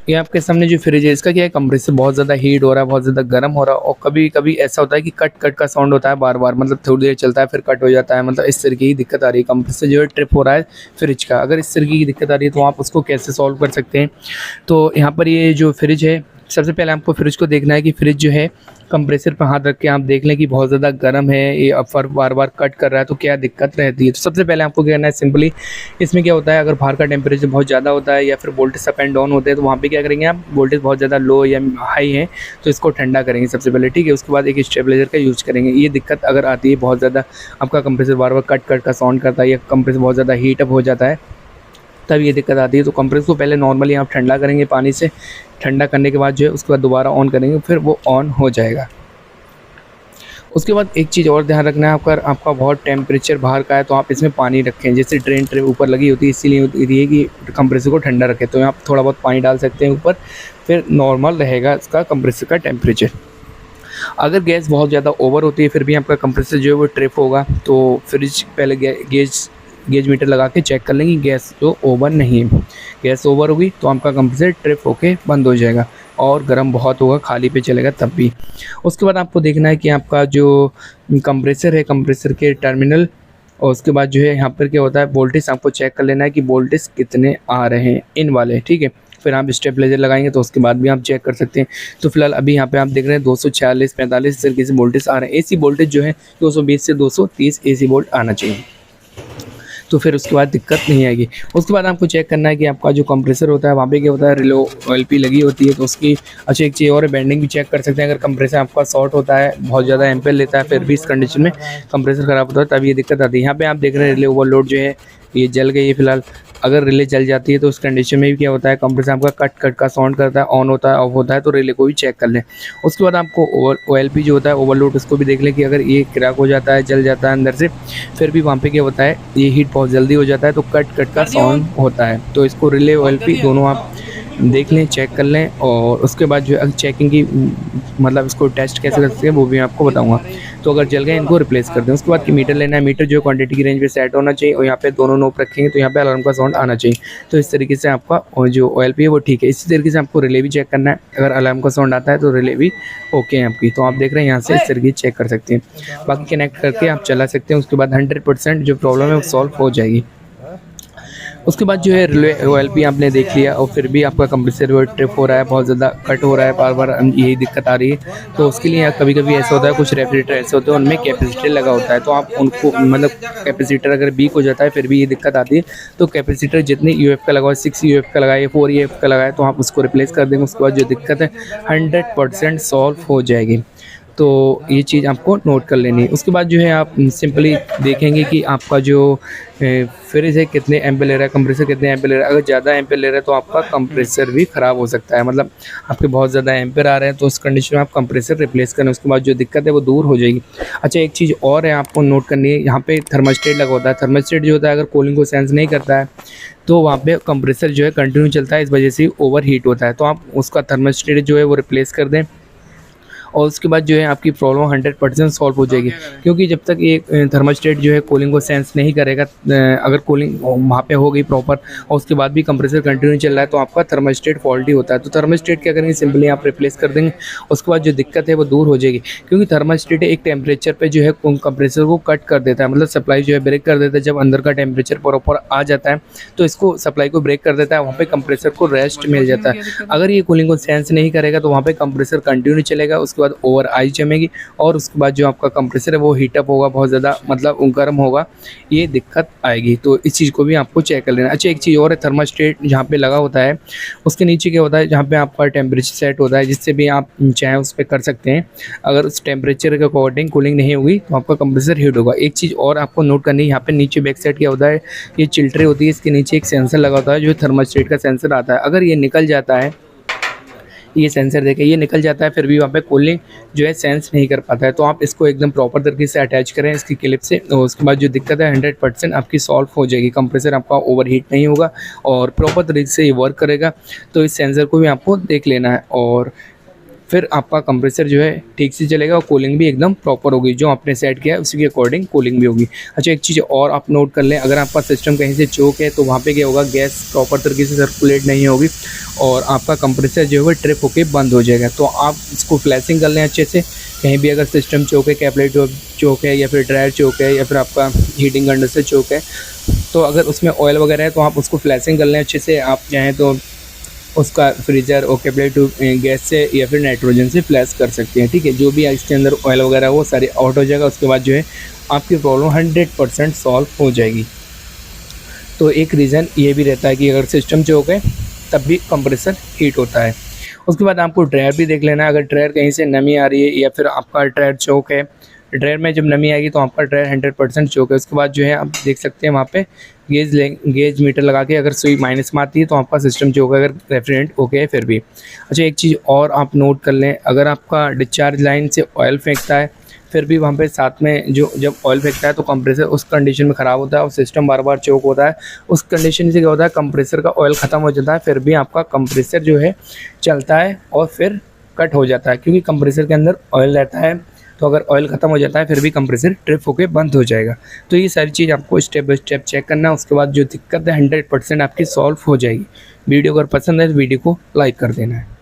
ये आपके सामने जो फ्रिज है इसका क्या है, कंप्रेसर बहुत ज़्यादा हीट हो रहा है, बहुत ज़्यादा गर्म हो रहा है और कभी कभी ऐसा होता है कि कट कट का साउंड होता है बार बार, मतलब थोड़ी देर चलता है फिर कट हो जाता है, मतलब इस तरीके की दिक्कत आ रही है, कंप्रेसर जो है ट्रिप हो रहा है फ्रिज का। अगर इस तरीके की दिक्कत आ रही है तो आप उसको कैसे सॉल्व कर सकते हैं। तो यहाँ पर ये जो फ्रिज है, सबसे पहले आपको फ्रिज को देखना है कि फ्रिज जो है कंप्रेसर पर हाथ रख के आप देख लें कि बहुत ज़्यादा गर्म है, ये अफर बार बार कट कर रहा है तो क्या दिक्कत रहती है। तो सबसे पहले आपको क्या करना है, सिंपली इसमें क्या होता है, अगर बाहर का टेम्परेचर बहुत ज़्यादा होता है या फिर वोल्टेज अप एंड डाउन होते हैं तो वहाँ पे क्या करेंगे आप, वोल्टेज बहुत ज़्यादा लो या हाई है तो इसको ठंडा करेंगे सबसे पहले, ठीक है। उसके बाद एक स्टेबलाइजर का यूज़ करेंगे। ये दिक्कत अगर आती है, बहुत ज़्यादा आपका कंप्रेसर बार बार कट कट का साउंड करता है या कंप्रेसर बहुत ज़्यादा हीट अप हो जाता है, तब ये दिक्कत आती है। तो कंप्रेसर को पहले नॉर्मली आप ठंडा करेंगे पानी से, ठंडा करने के बाद जो है उसके बाद दोबारा ऑन करेंगे, फिर वो ऑन हो जाएगा। उसके बाद एक चीज़ और ध्यान रखना है, आपका बहुत टेम्परेचर बाहर का है तो आप इसमें पानी रखें, जैसे ड्रेन ट्रे ऊपर लगी होती है इसीलिए होती है कि कंप्रेसर को ठंडा रखें, तो यहाँ आप थोड़ा बहुत पानी डाल सकते हैं ऊपर, फिर नॉर्मल रहेगा इसका कंप्रेसर का टेम्परेचर। अगर गैस बहुत ज़्यादा ओवर होती है फिर भी आपका कंप्रेसर जो है वो ट्रिप होगा, तो फ्रिज पहले गेज मीटर लगा के चेक कर लेंगे गैस जो ओवर नहीं है। गैस ओवर होगी तो आपका कंप्रेसर ट्रिप होके बंद हो जाएगा और गर्म बहुत होगा, खाली पे चलेगा तब भी। उसके बाद आपको देखना है कि आपका जो कंप्रेसर है, कंप्रेसर के टर्मिनल, और उसके बाद जो है यहाँ पर क्या होता है, वोल्टेज आपको चेक कर लेना है कि वोल्टेज कितने आ रहे हैं इन वाले, ठीक है। फिर आप स्टेबलाइजर लगाएंगे तो उसके बाद भी आप चेक कर सकते हैं। तो फिलहाल अभी यहाँ पे आप देख रहे हैं 246 45 इस तरीके से वोल्टेज आ रहे हैं। एसी वोल्टेज जो है 220 से 230 एसी वोल्ट आना चाहिए, तो फिर उसके बाद दिक्कत नहीं आएगी। उसके बाद आपको चेक करना है कि आपका जो कंप्रेसर होता है वहाँ पे क्या होता है, रिलो OLP लगी होती है तो उसकी अच्छा एक चीज़ और बेंडिंग भी चेक कर सकते हैं। अगर कंप्रेसर आपका शॉर्ट होता है, बहुत ज़्यादा एम्पेयर लेता है, फिर भी इस कंडीशन में कंप्रेसर ख़राब होता है तब ये दिक्कत आती है। यहाँ पे आप देख रहे हैं रिले ओवरलोड जो है ये जल गई है फिलहाल। अगर रिले जल जाती है तो उस कंडीशन में भी क्या होता है, कंप्रेसर आपका कट कट का साउंड करता है, ऑन होता है ऑफ होता है, तो रिले को भी चेक कर लें। उसके बाद आपको OLP जो होता है ओवरलोड, उसको भी देख लें कि अगर ये क्रैक हो जाता है, जल जाता है अंदर से, फिर भी वहाँ पे क्या होता है, ये हीट बहुत जल्दी हो जाता है तो कट कट का साउंड होता है। तो इसको रिले OLP दोनों आप देख लें, चेक कर लें। और उसके बाद जो है चेकिंग की मतलब इसको टेस्ट कैसे कर सकते हैं वो भी मैं आपको बताऊंगा। तो अगर जल गए इनको रिप्लेस कर दें। उसके बाद की मीटर लेना है, मीटर जो क्वांटिटी की रेंज पे सेट होना चाहिए और यहाँ पे दोनों नोब रखेंगे तो यहाँ पे अलार्म का साउंड आना चाहिए। तो इस तरीके से आपका जो OLP है वो ठीक है। इसी तरीके से आपको रिले भी चेक करना है, अगर अलार्म का साउंड आता है तो रिले भी ओके है आपकी। तो आप देख रहे हैं यहाँ से इस तरीके चेक कर सकते हैं, बाकी कनेक्ट करके आप चला सकते हैं। उसके बाद 100% जो प्रॉब्लम है वो सॉल्व हो जाएगी। उसके बाद जो है रिले OLP आपने देख लिया और फिर भी आपका कंप्रेसर वो ट्रिप हो रहा है, बहुत ज़्यादा कट हो रहा है, बार बार यही दिक्कत आ रही है। तो उसके लिए कभी कभी ऐसा होता है, कुछ रेफ्रिजरेटर ऐसे होते हैं उनमें कैपेसिटर लगा होता है, तो आप उनको मतलब कैपेसिटर अगर वीक हो जाता है फिर भी ये दिक्कत आती है। तो कैपेसिटर जितनी UF का लगा, 6 UF का लगाए, 4 UF का लगाए, तो आप उसको रिप्लेस कर देंगे। उसके बाद जो दिक्कत है 100% सॉल्व हो जाएगी। तो ये चीज़ आपको नोट कर लेनी है। उसके बाद जो है आप सिंपली देखेंगे कि आपका जो फ्रिज है कितने एम्पेयर ले रहा है, कंप्रेसर कितने एम्पेयर ले रहा है। अगर ज़्यादा एम्पेयर ले रहा है तो आपका कंप्रेसर भी ख़राब हो सकता है, मतलब आपके बहुत ज़्यादा एम्पेयर आ रहे हैं तो उस कंडीशन में आप कंप्रेसर रिप्लेस करें। उसके बाद जो दिक्कत है वो दूर हो जाएगी। अच्छा एक चीज़ और है आपको नोट करनी है, यहाँ पे थर्मास्टेट लगा होता है। थर्मास्टेट जो होता है अगर कूलिंग को सेंस नहीं करता है तो वहाँ पे कंप्रेसर जो है कंटिन्यू चलता है, इस वजह से ओवर हीट होता है। तो आप उसका थर्मास्टेट जो है वो रिप्लेस कर दें और उसके बाद जो है आपकी प्रॉब्लम 100% सॉल्व हो जाएगी। क्योंकि जब तक ये थर्मास्टेट जो है कूलिंग को सेंस नहीं करेगा, अगर कूलिंग वहाँ पे हो गई प्रॉपर और उसके बाद भी कंप्रेसर कंटिन्यू चल रहा है तो आपका थर्मास्टेट फॉल्टी होता है। तो थर्मास्टेट क्या करेंगे, सिंपली आप रिप्लेस कर देंगे, उसके बाद जो दिक्कत है वो दूर हो जाएगी। क्योंकि थर्मास्टेट एक टेम्परेचर पर जो है कंप्रेसर को कट कर देता है, मतलब सप्लाई जो है ब्रेक कर देता है। जब अंदर का टेम्परेचर प्रॉपर आ जाता है तो इसको सप्लाई को ब्रेक कर देता है, वहाँ पे कंप्रेसर को रेस्ट मिल जाता है। अगर ये कूलिंग को सेंस नहीं करेगा तो वहाँ पे कंप्रेसर कंटिन्यू चलेगा, उसके बाद ओवर आई जमेगी और उसके बाद जो आपका कंप्रेसर है वो हीटअप होगा, बहुत ज़्यादा मतलब गर्म होगा, ये दिक्कत आएगी। तो इस चीज़ को भी आपको चेक कर लेना। अच्छा एक चीज़ और है, थर्मास्टेट जहाँ पे लगा होता है उसके नीचे क्या होता है, जहाँ पे आपका टेम्परेचर सेट होता है, जिससे भी आप चाहें उस पर कर सकते हैं। अगर उस टेम्परेचर के अकॉर्डिंग कूलिंग नहीं होगी तो आपका कंप्रेसर हीट होगा। एक चीज़ और आपको नोट करनी है, यहाँ पे नीचे बैक साइड क्या होता है, ये चिल्ट्रे होती है, इसके नीचे एक सेंसर लगा होता है जो थर्मास्टेट का सेंसर आता है। अगर ये निकल जाता है, ये सेंसर देखे ये निकल जाता है, फिर भी वहाँ पे कूलिंग जो है सेंस नहीं कर पाता है, तो आप इसको एकदम प्रॉपर तरीके से अटैच करें इसकी क्लिप से। और उसके बाद जो दिक्कत है 100% आपकी सॉल्व हो जाएगी। कंप्रेसर आपका ओवरहीट नहीं होगा और प्रॉपर तरीके से ये वर्क करेगा। तो इस सेंसर को भी आपको देख लेना है। और फिर आपका कंप्रेसर जो है ठीक से चलेगा और कूलिंग भी एकदम प्रॉपर होगी, जो आपने सेट किया है उसी के अकॉर्डिंग कूलिंग भी होगी। अच्छा, एक चीज़ और आप नोट कर लें, अगर आपका सिस्टम कहीं से चोक है तो वहाँ पे क्या होगा, गैस प्रॉपर तरीके से सर्कुलेट नहीं होगी और आपका कंप्रेसर जो है वो ट्रिप होके बंद हो जाएगा। तो आप इसको फ्लैशिंग कर लें अच्छे से। कहीं भी अगर सिस्टम चोक है, कैपलेट चोक है, या फिर ड्रायर चोक है, या फिर आपका हीटिंग कंडेंसर चोक है, तो अगर उसमें ऑयल वगैरह है तो आप उसको फ्लैशिंग कर लें अच्छे से। आप चाहें तो उसका फ्रीजर और कैपलेट गैस से या फिर नाइट्रोजन से फ्लैश कर सकते हैं, ठीक है। जो भी इसके अंदर ऑयल वगैरह है वो सारी आउट हो जाएगा। उसके बाद जो है आपकी प्रॉब्लम 100% सॉल्व हो जाएगी। तो एक रीज़न ये भी रहता है कि अगर सिस्टम चोक है तब भी कंप्रेसर हीट होता है। उसके बाद आपको ड्रायर भी देख लेना है, अगर ड्रायर कहीं से नमी आ रही है या फिर आपका ड्रायर चोक है, ड्रायर में जब नमी आएगी तो आपका ड्रायर 100% चोक है। उसके बाद जो है आप देख सकते हैं वहाँ पे गेज मीटर लगा के अगर सुई माइनस में आती है तो आपका सिस्टम चोक है, अगर रेफ्रिजरेंट ओके है फिर भी। अच्छा, एक चीज़ और आप नोट कर लें, अगर आपका डिस्चार्ज लाइन से ऑयल फेंकता है फिर भी वहाँ पे साथ में जो जब ऑयल फेंकता है तो कंप्रेसर उस कंडीशन में ख़राब होता है और सिस्टम बार बार चोक होता है। उस कंडीशन से क्या होता है, कंप्रेसर का ऑयल ख़त्म हो जाता है, फिर भी आपका कंप्रेसर जो है चलता है और फिर कट हो जाता है, क्योंकि कंप्रेसर के अंदर ऑयल रहता है। तो अगर ऑयल ख़त्म हो जाता है फिर भी कंप्रेसर ट्रिप होकर बंद हो जाएगा। तो ये सारी चीज़ आपको स्टेप बाय स्टेप चेक करना है। उसके बाद जो दिक्कत है 100% आपकी सॉल्व हो जाएगी। वीडियो अगर पसंद है तो वीडियो को लाइक कर देना है।